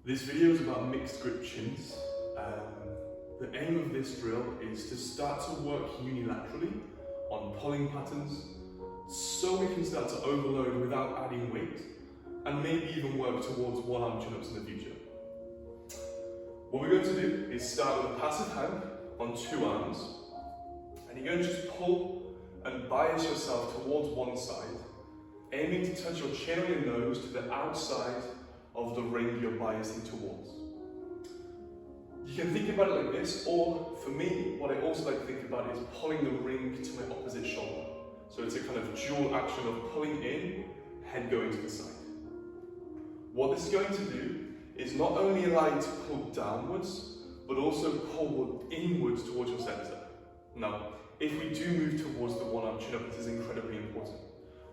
This video is about mixed grip chins. The aim of this drill is to start to work unilaterally on pulling patterns so we can start to overload without adding weight and maybe even work towards one-arm chin-ups in the future. What we're going to do is start with a passive hand on two arms, and you're going to just pull and bias yourself towards one side, aiming to touch your chin or your nose to the outside of the ring you're biasing towards. You can think about it like this, or for me, what I also like to think about is pulling the ring to my opposite shoulder. So it's a kind of dual action of pulling in, head going to the side. What this is going to do is not only allow you to pull downwards, but also pull inwards towards your center. Now, if we do move towards the one-arm chin-up, this is incredibly important.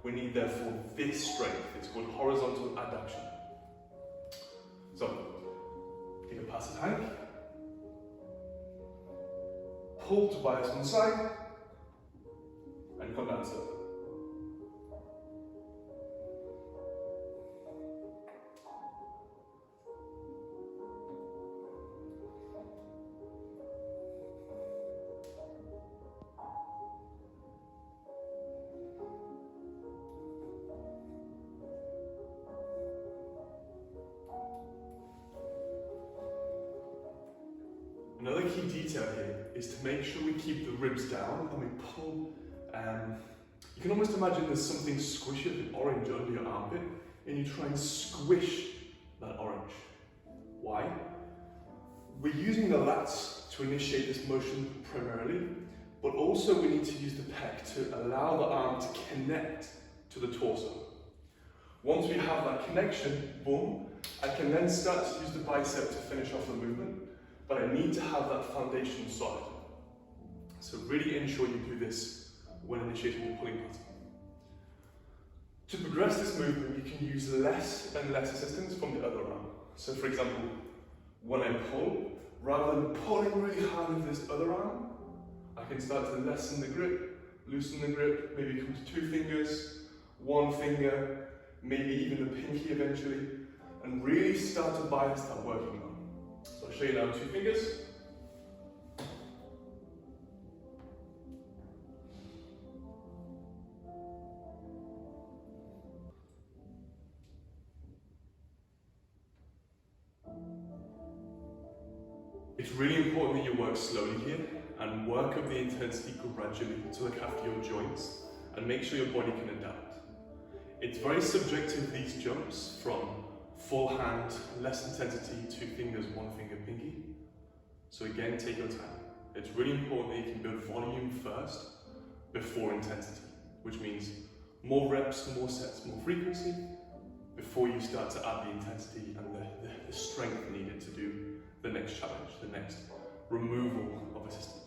We need, therefore, this strength. It's called horizontal adduction. So, take a passive hand, pull to bias one side, and come down to Another key detail here is to make sure we keep the ribs down and we pull. You can almost imagine there's something squishy of an orange under your armpit, and you try and squish that orange. Why? We're using the lats to initiate this motion primarily, but also we need to use the pec to allow the arm to connect to the torso. Once we have that connection, boom, I can then start to use the bicep to finish off the movement. But I need to have that foundation solid. So really ensure you do this when initiating your pulling pattern. To progress this movement, you can use less and less assistance from the other arm. So for example, when I pull, rather than pulling really hard with this other arm, I can start to lessen the grip, loosen the grip, maybe come to 2 fingers, 1 finger, maybe even the pinky eventually, and really start to bias that working arm. So I'll show you now 2 fingers. It's really important that you work slowly here and work up the intensity gradually to look after your joints and make sure your body can adapt. It's very subjective, these jumps, from full hand, less intensity, 2 fingers, 1 finger, pinky. So again, take your time. It's really important that you can build volume first before intensity, which means more reps, more sets, more frequency before you start to add the intensity and the strength needed to do the next challenge, the next removal of a system.